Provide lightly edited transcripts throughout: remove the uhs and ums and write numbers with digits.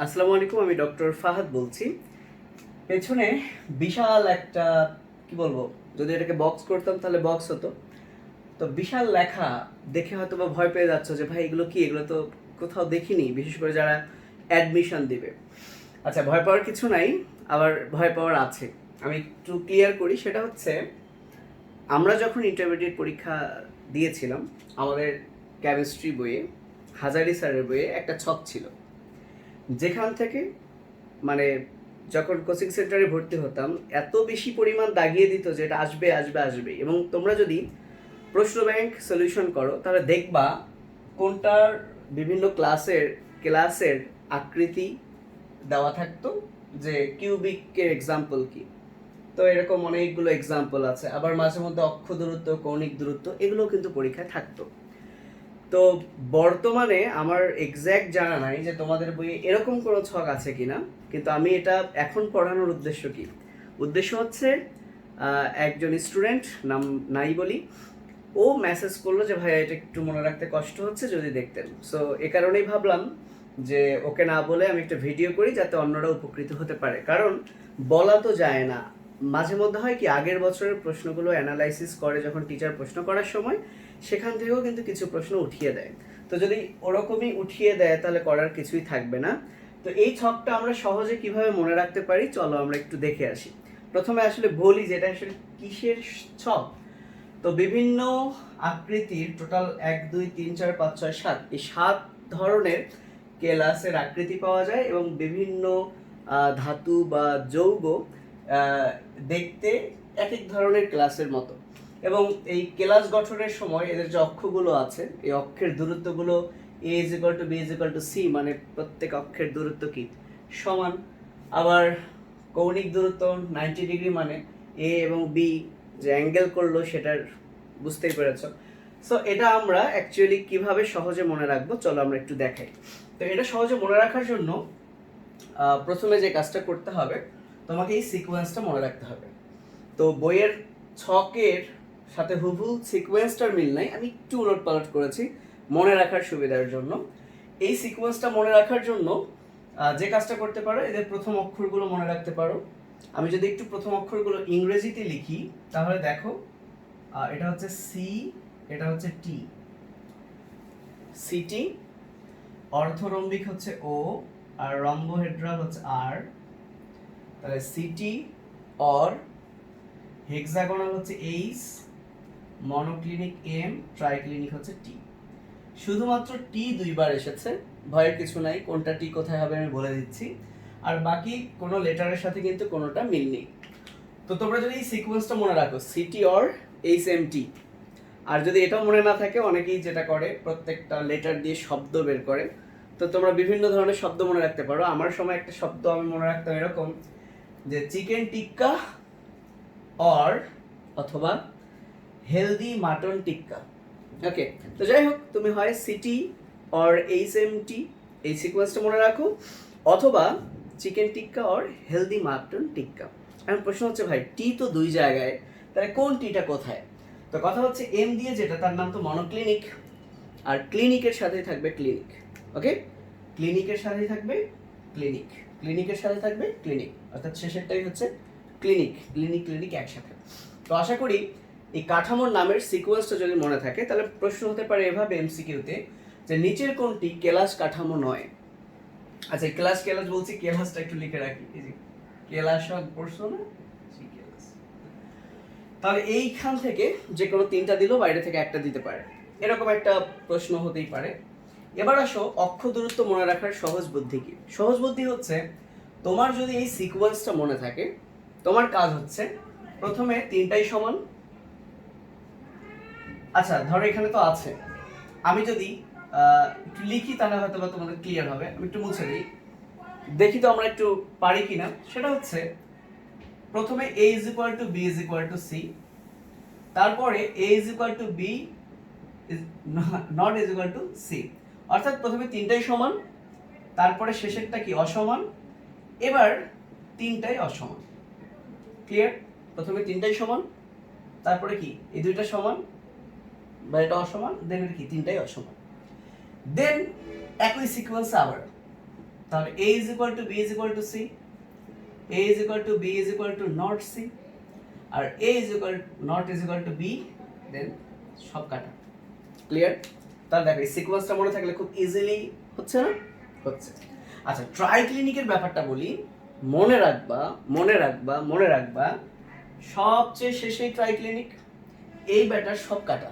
আসসালামু আলাইকুম, আমি ডক্টর ফাহাদ বলছি। পেছনে বিশাল একটা, কি বলবো, যদি এটাকে বক্স করতাম তাহলে বক্স হতো। তো বিশাল লেখা দেখে হয়তো বা ভয় পেয়ে যাচ্ছ যে ভাই এগুলো কি, এগুলো তো কোথাও দেখিনি, বিশেষ করে যারা অ্যাডমিশন দিবে। আচ্ছা, ভয় পাওয়ার কিছু নাই, আবার ভয় পাওয়ার আছে। আমি একটু ক্লিয়ার করি, সেটা হচ্ছে আমরা যখন ইন্টারমিডিয়েট পরীক্ষা দিয়েছিলাম, আমাদের কেমিস্ট্রি বইয়ে, হাজারি স্যারের বইয়ে একটা ছক ছিল, যেখান থেকে মানে যখন কোচিং সেন্টারে ভর্তি হতাম এত বেশি পরিমাণ দাগিয়ে দিত যে এটা আসবে আসবে আসবে। এবং তোমরা যদি প্রশ্ন ব্যাংক সলিউশন করো তাহলে দেখবা কোনটার বিভিন্ন ক্লাসের আকৃতি দেওয়া থাকতো, যে কিউবিকের এক্সাম্পল কি। তো এরকম অনেকগুলো এক্সাম্পল আছে, আবার মাঝে মধ্যে অক্ষ দূরত্ব, কৌণিক দূরত্ব, এগুলো কিন্তু পরীক্ষায় থাকতো। তো বর্তমানে আমার এক্স্যাক্ট জানা নাই যে তোমাদের বইয়ে এরকম কোনো ছক আছে কিনা, কিন্তু আমি এটা এখন পড়ানোর উদ্দেশ্য কি, উদ্দেশ্য হচ্ছে একজন স্টুডেন্ট, নাম নাই বলি, ও মেসেজ করলো যে ভাই এটা একটু মনে রাখতে কষ্ট হচ্ছে যদি দেখতেন। সো এ কারণেই ভাবলাম যে ওকে না বলে আমি একটা ভিডিও করি যাতে অন্যরা উপকৃত হতে পারে, কারণ বলা তো যায় না। মাঝে মধ্যে হয় কি, আগের বছরের প্রশ্নগুলো অ্যানালাইসিস করে যখন টিচার প্রশ্ন করার সময়, সেখান থেকেও কিন্তু কিছু প্রশ্ন উঠিয়ে দেয়। তো যদি ওরকমই উঠিয়ে দেয় তাহলে করার কিছুই থাকবে না। তো এই ছকটা আমরা সহজে কিভাবে মনে রাখতে পারি, চলো আমরা একটু দেখে আসি। প্রথমে আসলে বলি যেটা আসলে কিসের ছক। তো বিভিন্ন আকৃতির টোটাল 1 2 3 4 5 6 7, এই 7 ধরনের কেলাসের আকৃতি পাওয়া যায়, এবং বিভিন্ন ধাতু বা যৌগ দেখতে এক এক ধরনের ক্লাসের মতো। এবং এই কেলাস গঠনের সময় এদের যে অক্ষগুলো আছে, এই অক্ষের দূরত্বগুলো a is equal to b is equal to c, মানে প্রত্যেক অক্ষের দূরত্ব কি সমান। আবার কৌণিক দূরত্ব 90 ডিগ্রি, মানে a এবং b যে অ্যাঙ্গেল করলো সেটার, বুঝতেই পেরেছ। সো এটা আমরা অ্যাকচুয়ালি কিভাবে সহজে মনে রাখবো, চলো আমরা একটু দেখাই। তো এটা সহজে মনে রাখার জন্য প্রথমে যে কাজটা করতে হবে, তোমাকে এই সিকোয়েন্সটা মনে রাখতে হবে। তো বইয়ের ছকের সাথে হুবহু সিকোয়েন্সটার মিল নাই, আমি একটু উলট পালট করেছি মনে রাখার সুবিধার জন্য। এই সিকোয়েন্সটা মনে রাখার জন্য যে কাজটা করতে পারো, এদের প্রথম অক্ষরগুলো মনে রাখতে পারো। আমি যদি একটু প্রথম অক্ষরগুলো ইংরেজিতে লিখি তাহলে দেখো, এটা হচ্ছে সি, এটা হচ্ছে টি, সিটি। অর্থরম্বিক হচ্ছে ও, আর রম্বোহেড্রাল হচ্ছে আর। তাহলে সিটি অর, হেক্সাগোনাল হচ্ছে এইচ, মনোক্লিনিক এম, ট্রাইক্লিনিক হচ্ছে টি। শুধুমাত্র টি দুইবার এসেছে, ভয়ের কিছু নাই, কোনটা টি কোথায় হবে আমি বলে দিচ্ছি। আর বাকি কোনো লেটারের সাথে কিন্তু কোনোটা মিল নেই। তো তোমরা যদি এই সিকোয়েন্সটা মনে রাখো, CT or H M T. আর যদি এটাও মনে না থাকে, অনেকেই যেটা করে প্রত্যেকটা লেটার দিয়ে শব্দ বের করে। তো তোমরা বিভিন্ন ধরনের শব্দ মনে রাখতে পারো। আমার সময় একটা শব্দ আমি মনে রাখতাম এরকম, যে চিকেন টিক্কা অর, অথবা হেলদি মাটন টিক্কা। ওকে, তো যাই হোক, তুমি হয় CT or H M T এই সিকোয়েন্সটা মনে রাখো, অথবা chicken tikka or healthy mutton tikka. এখন প্রশ্ন হচ্ছে ভাই টি তো দুই জায়গায়, তাহলে কোন টিটা কোথায়? তো কথা হচ্ছে এম দিয়ে যেটা, তার নাম তো মনোক্লিনিক, আর ক্লিনিকের সাথেই থাকবে ক্লিনিক। ওকে, ক্লিনিকের সাথেই থাকবে ক্লিনিক, ক্লিনিকের সাথে থাকবে ক্লিনিক, অর্থাৎ শেষেরটাই হচ্ছে ক্লিনিক, ক্লিনিক ক্লিনিক একসাথে। তো আশা করি এই কাঠামোর নামের সিকোয়েন্সটা যদি মনে থাকে, তাহলে প্রশ্ন হতে পারে এভাবে এমসিকিউতে, যে নিচের কোনটি কেলাস কাঠামো নয়। আচ্ছা, কেলাস কেলাস বলছি, কেলাসটা একটু লিখে রাখি, এই যে কেলাস পড়ছো না, তাহলে এইখান থেকে যে কোনো তিনটা দিলেও বাইরে থেকে একটা দিতে পারে, এরকম একটা প্রশ্ন হতেই পারে। এবার আসো অক্ষ দূরত্ব মনে রাখার সহজ বুদ্ধি কি। সহজ বুদ্ধি হচ্ছে, তোমার যদি এই সিকোয়েন্সটা মনে থাকে, তোমার কাজ হচ্ছে প্রথমে তিনটাই সমান। আচ্ছা ধরো এখানে তো আছে, আমি যদি একটু লিখি তাহলে হয়তো বা তোমাদের ক্লিয়ার হবে। আমি একটু মুছে দিই, দেখি তো আমরা একটু পারি কিনা। সেটা হচ্ছে প্রথমে a is equal to b is equal to c, তারপরে a is equal to b is not is equal to c, অর্থাৎ প্রথমে তিনটাই সমান, তারপরে শেষেরটা কি অসমান, এবার তিনটাই অসমান। ক্লিয়ার? প্রথমে তিনটাই সমান, তারপরে কি এই দুইটা সমান বা এটা অসমান, দেন কি তিনটাই অসমান। দেন একই সিকোয়েন্স আবার তাহলে a is equal to b is equal to c, a is equal to b is equal to not c, R a is equal not is equal to b, দেন সব কাটা। ক্লিয়ার? তাহলে দেখো এই সিকোয়েন্সটা মনে থাকলে খুব ইজিলি হচ্ছে না? হচ্ছে। আচ্ছা, ট্রাইক্লিনিকের ব্যাপারটা বলি। মনে রাখবা মনে রাখবা মনে রাখবা সবচেয়ে শেষে ট্রাইক্লিনিক, এই ব্যাটার সব কাটা,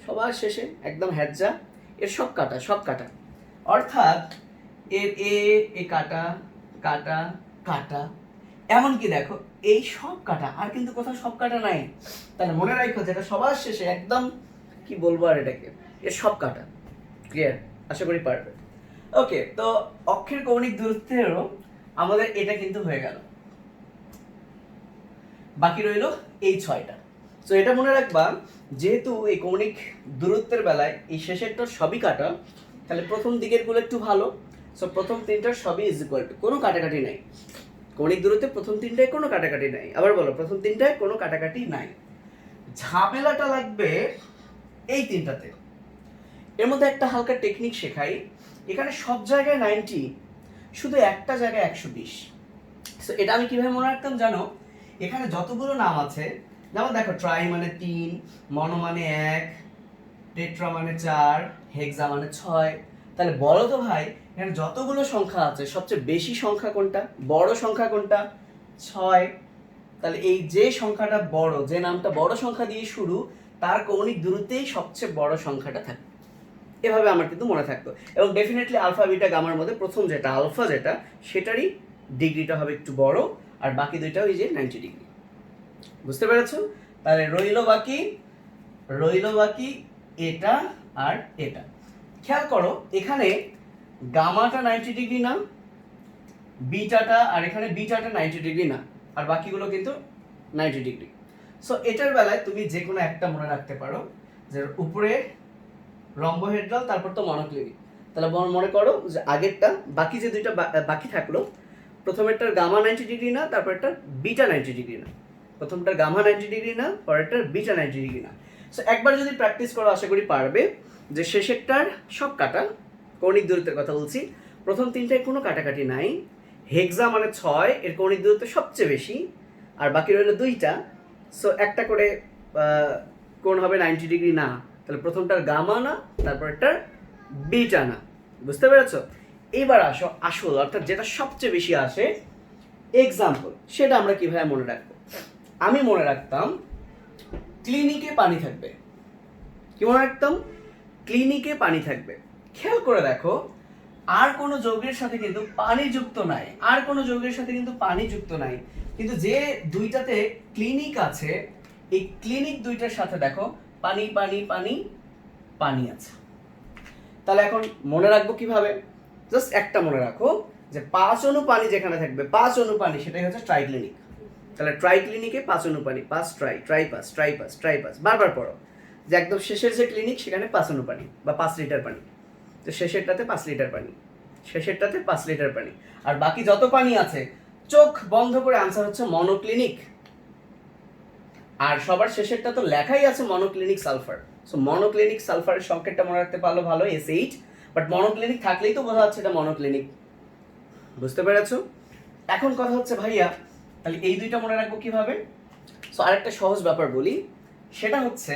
সবার শেষে একদম হ্যাজ্জা, এর সব কাটা, সব কাটা। অর্থাৎ এর এ কাটা কাটা কাটা, এমনকি দেখো এই সব কাটা, আর কিন্তু কোথাও সব কাটা নাই। তাহলে মনে রাখো যেটা সবার শেষে একদম, কি বলবো আর এটাকে, এর সব কাটা। ক্লিয়ার? আশা করি পারবে। ওকে, তো অক্ষের কৌণিক দূরত্বেরও আমাদের এটা কিন্তু হয়ে গেল। বাকি রইল এই 6টা। তো এটা মনে রাখবা, যেহেতু এই কৌণিক দূরত্বের বেলায় এই শেষেরটা সবই কাটা, তাহলে প্রথম দিকের গুলো একটু ভালো। সো প্রথম 3টার সবই ইজ ইকুয়াল টু, কোনো কাটাকাটি নাই। কৌণিক দূরত্বে প্রথম 3টায় কোনো কাটাকাটি নাই। আবার বলো, প্রথম 3টায় কোনো কাটাকাটি নাই। ঝামেলাটা লাগবে এই 3টাতে। এর মধ্যে একটা হালকা টেকনিক শেখাই। এখানে সব জায়গায় 90, শুধু একটা জায়গায় 120। সো এটা আমি কিভাবে মনে রাখতাম জানো? এখানে যতগুলো নাম আছে, যেমন দেখো ট্রাই মানে 3, মনো মানে 1, টেট্রা মানে 4, হেক্সা মানে 6। তাহলে বলো তো ভাই, এখানে যতগুলো সংখ্যা আছে সবচেয়ে বেশি সংখ্যা কোনটা, বড় সংখ্যা কোনটা? 6। তাহলে এই যে সংখ্যাটা বড়, যে নামটা বড় সংখ্যা দিয়ে শুরু, তার কৌণিক দূরত্বেই সবচেয়ে বড় সংখ্যাটা থাকে। এভাবে আমার কিন্তু মনে থাকতো। এবং ডেফিনেটলি আলফা বিটা গামার মধ্যে প্রথম যেটা আলফা, যেটা সেটারই ডিগ্রিটা হবে একটু বড়, আর বাকি দুইটা ওই যে 90 ডিগ্রি। বুঝতে পেরেছো? তাহলে রইল বাকি এটা আর এটা। খেয়াল করো, এখানে গামাটা 90 ডিগ্রি না, বিটাটা, আর এখানে বিটাটা 90 ডিগ্রি না, আর বাকিগুলো কিন্তু 90 ডিগ্রি। সো এটার বেলায় তুমি যে কোনো একটা মনে রাখতে পারো, যে উপরে রম্বোহেড্রাল, তারপর তো মনোক্লিনিক। তাহলে মনে করো যে আগেরটা, বাকি যে দুইটা বাকি থাকলো, প্রথমেরটার গামা 90 ডিগ্রি না, তারপরটার বিটা 90 ডিগ্রি না। প্রথমটার গামা 90 ডিগ্রি না, পরেরটার বিটা 90 ডিগ্রি না। সো একবার যদি প্র্যাকটিস করো আশা করি পারবে যে শেষেরটার সব কাটা, কৌণিক দূরত্বের কথা বলছি, প্রথম 3টায় কোনো কাটাকাটি নাই। হেক্সা মানে 6, এর কৌণিক দূরত্ব সবচেয়ে বেশি, আর বাকি রইল 2টা। সো একটা করে কোণ হবে 90 ডিগ্রি না, তাহলে প্রথমটার গামা না, তারপরটার বিটা না। বুঝতে পেরেছো? এইবার আসো আসল, অর্থাৎ যেটা সবচেয়ে বেশি আসে, এক্সাম্পল, সেটা আমরা কিভাবে মনে রাখবো? আমি মনে রাখতাম ক্লিনিকে পানি থাকবে। কি মনে রাখতাম? ক্লিনিকে পানি থাকবে। খেয়াল করে দেখো, আর কোনো যৌগের সাথে কিন্তু পানি যুক্ত নাই, আর কোনো যৌগের সাথে কিন্তু পানি যুক্ত নাই, কিন্তু যে দুইটাতে ক্লিনিক আছে, এই ক্লিনিক দুইটার সাথে দেখো পানি পানি পানি পানি আছে। তাহলে এখন মনে রাখবো কিভাবে? জাস্ট একটা মনে রাখো, যে 5 অণু পানি যেখানে থাকবে, 5 অণু পানি, সেটাই হচ্ছে ট্রাইক্লিনিক। তাহলে ট্রাইক্লিনিকে 5 অণু পানি, 5 ট্রাই, ট্রাই 5, ট্রাই 5, ট্রাই 5, বারবার পড়ো যে একদম শেষের যে ক্লিনিক সেখানে 5 অণু পানি বা 5 লিটার পানি। তো শেষেরটাতে 5 লিটার পানি, শেষেরটাতে 5 লিটার পানি, আর বাকি যত পানি আছে চোখ বন্ধ করে আনসার হচ্ছে মনোক্লিনিক। আর সবার শেষেরটা তো লেখাই আছে মনোক্লিনিক সালফার। সো মনোক্লিনিক সালফারের সংকেতটা মনে রাখতে পারলো ভালো, SH, বাট মনোক্লিনিক থাকলেই তো বোঝা যাচ্ছে এটা মনোক্লিনিক। বুঝতে পেরেছো? এখন কথা হচ্ছে ভাইয়া, তাহলে এই দুইটা মনে রাখবো কিভাবে? সো আরেকটা সহজ ব্যাপার বলি, সেটা হচ্ছে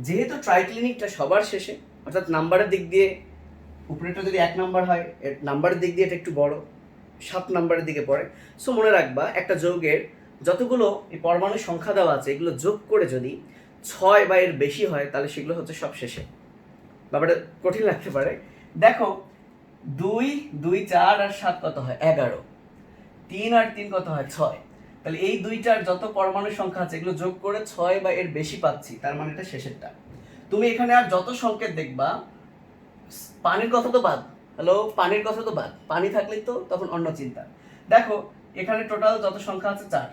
যেহেতু ট্রাইক্লিনিকটা সবার শেষে, অর্থাৎ নাম্বারের দিক দিয়ে উপরেটা যদি 1 নাম্বার হয়, এর নাম্বারের দিক দিয়ে এটা একটু বড়, 7 নাম্বারের দিকে পড়ে। সো মনে রাখবা, একটা যৌগের যতগুলো এই পরমাণুর সংখ্যা দেওয়া আছে, এগুলো যোগ করে যদি 6 বা এর বেশি হয়, তাহলে সেগুলো হচ্ছে সব শেষে। ব্যাপারটা কঠিন লাগতে পারে। দেখো 2, 2, 4 আর 7 কত হয়? 11। 3 আর 3 কত হয়? 6। তাহলে এই দুইটার যত পরমাণুর সংখ্যা আছে, এগুলো যোগ করে 6 বা এর বেশি পাচ্ছি, তার মানে এটা শেষেরটা। তুমি এখানে আর যত সংকেত দেখবা, পানির কথা তো বাদ, হ্যালো, পানির কথা তো বাদ, পানি থাকলেই তো তখন অন্য চিন্তা। দেখো এখানে টোটাল যত সংখ্যা আছে 4,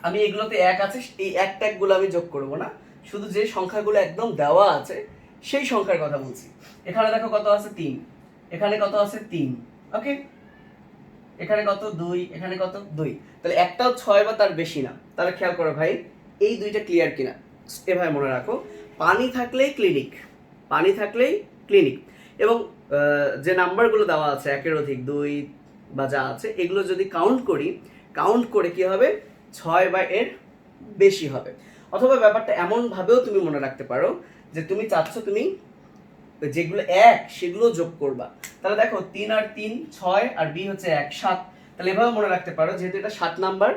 আমি এগুলোতে 1 আছে, এই 1 ট্যাগগুলো আমি যোগ করব না, শুধু যে সংখ্যাগুলো একদম দেওয়া আছে সেই সংখ্যার কথা বলছি। এখানে দেখো কত আছে? 3, এখানে কত আছে? 3, ওকে, এখানে কত? 2, এখানে কত? 2। তাহলে একটাও 6 বা তার বেশি না। তাহলে খেয়াল করো ভাই, এই দুইটা ক্লিয়ার কিনা, এভাবে মনে রাখো। পানি থাকলেই ক্লিনিক, পানি থাকলেই ক্লিনিক। এবং যে নাম্বারগুলো দেওয়া আছে একের অধিক 2 বা যা আছে এগুলো যদি কাউন্ট করে কি হবে 6 বা এর বেশি হবে। অথবা ব্যাপারটা এমনভাবেও তুমি মনে রাখতে পারো যে তুমি চাচ্ছ তুমি যেগুলো 1 সেগুলো যোগ করবা। তাহলে দেখো 3 আর 3 6 আর b হচ্ছে 1 7। তাহলে এভাবে মনে রাখতে পারো যেহেতু এটা 7 নাম্বার,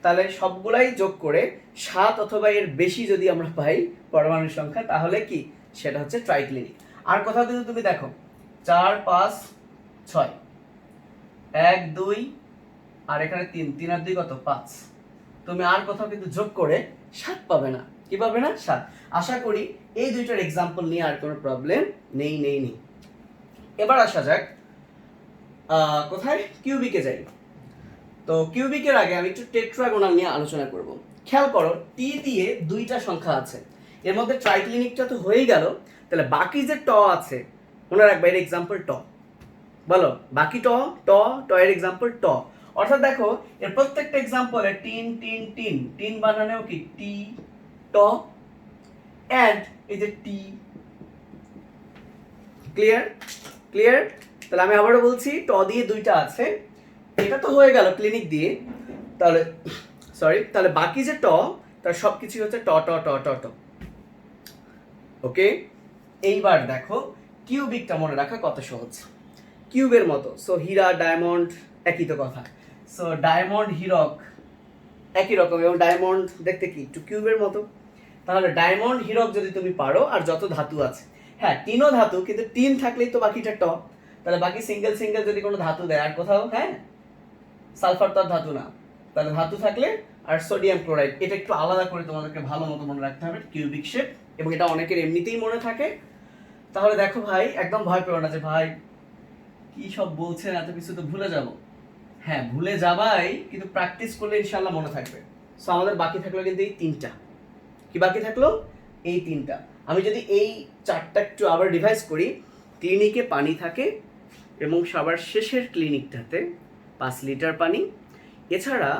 তাহলে সবগুলাই যোগ করে 7 অথবা এর বেশি যদি আমরা পাই পরমাণুর সংখ্যা, তাহলে কি সেটা হচ্ছে ট্রাইক্লিনিক। আর কোথাও কিন্তু তুমি দেখো 4 5 6 1 2 আর এখানে 3 3 আর 2 কত 5, তুমি আর কোথাও কিন্তু যোগ করে 7 পাবে না। কি পাবে না? 7। আশা করি এই দুইটার এক্সাম্পল নিয়ে আর কোনো প্রবলেম নেই। এবার আসা যাক কোথায় কিউবিকে যাই। তো কিউবিকের আগে আমি একটু টেট্রাগোনাল নিয়ে আলোচনা করব। খেয়াল করো টি দিয়ে দুইটা সংখ্যা আছে, এর মধ্যে ট্রাইক্লিনিকটা তো হয়েই গেল, তাহলে বাকি যে ট আছে মনে রাখবে এর এক্সাম্পল ট। বলো বাকি ট ট ট এর এক্সাম্পল ট। অর্থাৎ দেখো এর প্রত্যেকটা এক্সাম্পলে টিন টিন টিন টিন বানানেও কি টি ট এন্ড এই যে টি। ক্লিয়ার? তাহলে আমি আবারও বলছি ট দিয়ে দুইটা আছে, এটা তো হয়ে গেল ক্লিনিক দিয়ে। তাহলে বাকি যে ট তার সবকিছু হচ্ছে ট ট ট ট ট। ওকে, এইবার দেখো কিউবিকটা মনে রাখা কত সহজ, কিউবের মতো। সো হীরা ডায়মন্ড একই তো কথা। সো ডায়মন্ড হীরক একই রকম, এবং ডায়মন্ড দেখতে কি একটু কিউবের মতো। তাহলে ডায়মন্ড হীরক যদি তুমি পারো, আর যত ধাতু আছে, হ্যাঁ টিনও ধাতু, কিন্তু টিন থাকলেই তো বাকিটা ট। তাহলে বাকি সিঙ্গেল যদি কোনো ধাতু দেয় আর কোথাও, হ্যাঁ সালফার তো আর ধাতু না, তাহলে ধাতু থাকলে আর সোডিয়াম ক্লোরাইড, এটা একটু আলাদা করে তোমাদেরকে ভালো মতো মনে রাখতে হবে কিউবিক শেপ, এবং এটা অনেকের এমনিতেই মনে থাকে। তাহলে দেখো ভাই একদম ভয় পেও না যে ভাই কি সব বলছেন, এত কিছু তো ভুলে যাব। হ্যাঁ ভুলে যাবাই, কিন্তু প্র্যাকটিস করলে ইনশাল্লাহ মনে থাকবে। সো আমাদের বাকি থাকলো কিন্তু এই তিনটা। কি বাকি থাকলো? এই তিনটা। আমি যদি এই চারটা একটু আবার রিভাইজ করি, ক্লিনিকে পানি থাকে এবং সবার শেষের ক্লিনিকটাতে 5 লিটার পানি। এছাড়া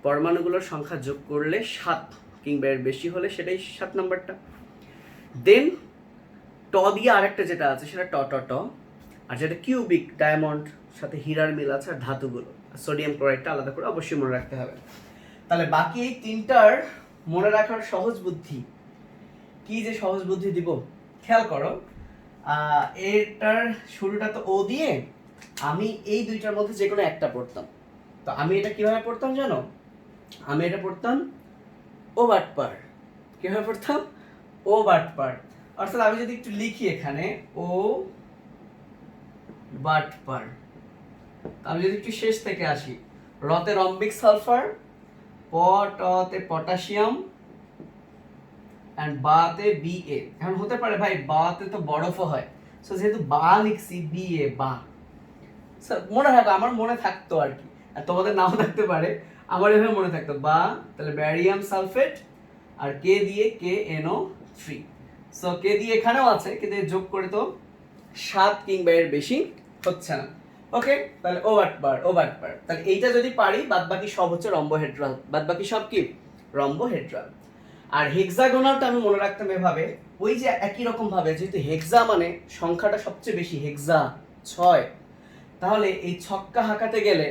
পরমাণুগুলোর সংখ্যা যোগ করলে 7 কিংবা এর বেশি হলে সেটাই 7 নাম্বারটা। দেন ট দিয়ে আরেকটা যেটা আছে সেটা ট ট ট, আর যেটা কিউবিক ডায়মন্ড সাথে হীরার মিল আছে, আর ধাতুগুলো সোডিয়াম ক্লোরাইডটা আলাদা করে অবশ্যই মনে রাখতে হবে। তাহলে বাকি এই তিনটার মনে রাখার সহজ বুদ্ধি কি, যে সহজ বুদ্ধি দিব খেয়াল করো। এটার শুরুটা তো ও দিয়ে, আমি এই দুইটার মধ্যে যে কোনো একটা পড়তাম। তো আমি এটা কিভাবে পড়তাম জানো? আমি এটা পড়তাম ও বাটপার। কিভাবে পড়তাম? ও বাটপার। অর্থাৎ আমি যদি একটু লিখি এখানে ও বাটপার, আমি যদি একটু শেষ থেকে আসি, রতে রম্বিক সালফার, পটতে পটাশিয়াম এন্ড বাতে বিএ। এখন হতে পারে ভাই বাতে তো বরফও হয়, সো যেহেতু বা লিখছি বিএ বা, মনে থাকবে, আমার মনে থাকতো আর কি, আর তোমাদের নাও থাকতে পারে, আমার এভাবে মনে থাকতো বা। তাহলে ব্যারিয়াম সালফেট আর কে দিয়ে KNO3। সো কে দিয়ে এখানেও আছে, কিন্তু যোগ করে তো 7 কিংবা এর বেশি হচ্ছে না। ওকে, তাহলে ও বাটপার। তাহলে এইটা যদি পারি, বাদ বাকি সব হচ্ছে রম্বোহেড্রাল, বাদ বাকি সব কি রম্বোহেড্রাল। আর হেক্সাগোনালটা আমি মনে রাখতাম এভাবে, ওই যে একই রকম ভাবে, যেহেতু হেক্সা মানে সংখ্যাটা সবচেয়ে বেশি, হেক্সা 6, তাহলে এই ছক্কা হাঁকাতে গেলে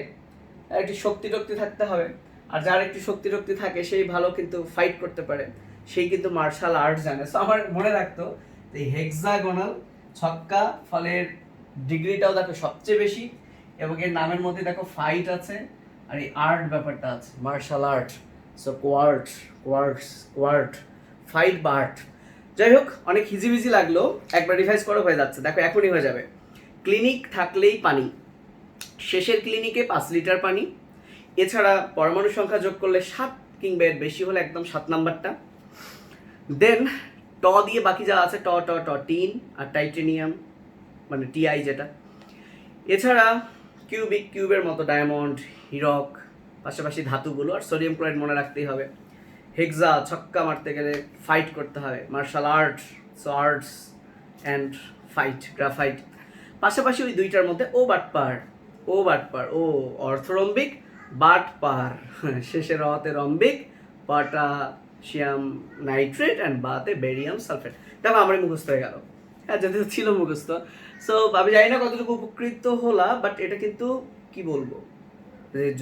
একটু শক্তি থাকতে হবে। আর যার একটু শক্তি থাকে সেই ভালো কিন্তু ফাইট করতে পারে, সেই কিন্তু মার্শাল আর্ট জানে। সো আমার মনে রাখতো এই হেক্সাগোনাল ছক্কা, ফলের ডিগ্রিটাও দেখো সবচেয়ে বেশি, এবং এর নামের মধ্যে দেখো ফাইট আছে, আর এই আর্ট ব্যাপারটা আছে, মার্শাল আর্ট। সো কোয়ার্ট ফাইট বা আর্ট। যাই হোক, অনেক হিজিবিজি লাগলো, একবার রিভাইজ করো হয়ে যাচ্ছে। দেখো এখনই হয়ে যাবে। ক্লিনিক থাকলেই পানি, শেষের ক্লিনিকে 5 লিটার পানি। এছাড়া পরমাণু সংখ্যা যোগ করলে 7 কিংবা এর বেশি হলে একদম 7 নাম্বারটা। দেন ট দিয়ে বাকি যা আছে ট ট ট টিন আর টাইটেনিয়াম মানে টিআই যেটা। এছাড়া কিউবের মতো ডায়মন্ড হীরক, পাশাপাশি ধাতুগুলো, আর সোডিয়াম ক্লোরাইড মনে রাখতেই হবে। হেক্সা ছক্কা মারতে গেলে ফাইট করতে হবে, martial arts and fight, graphite. পাশাপাশি ওই দুইটার মধ্যে ও বাটপার ও অর্থরম্বিক, বাটপার শেষে রতে রম্বিক, পটাশিয়াম নাইট্রেট অ্যান্ড বাতে বেরিয়াম সালফেট। দেখো আমার মুখস্থ হয়ে গেল, হ্যাঁ যদি ছিল মুখস্থ। সো আমি জানি না কতটুকু উপকৃত হলা, বাট এটা কিন্তু কি বলবো,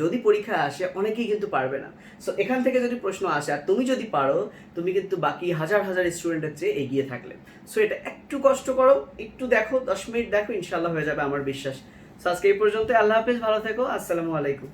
যদি পরীক্ষা আসে অনেকেই কিন্তু পারবে না। সো এখান থেকে যদি প্রশ্ন আসে আর তুমি যদি পারো, তুমি কিন্তু বাকি হাজার হাজার স্টুডেন্টের চেয়ে এগিয়ে থাকলে। সো এটা একটু কষ্ট করো, একটু দেখো, 10 মিনিট দেখো, ইনশাল্লাহ হয়ে যাবে আমার বিশ্বাস। সো আজকে এই পর্যন্ত, আল্লাহ হাফেজ, ভালো থেকো, আসসালামু আলাইকুম।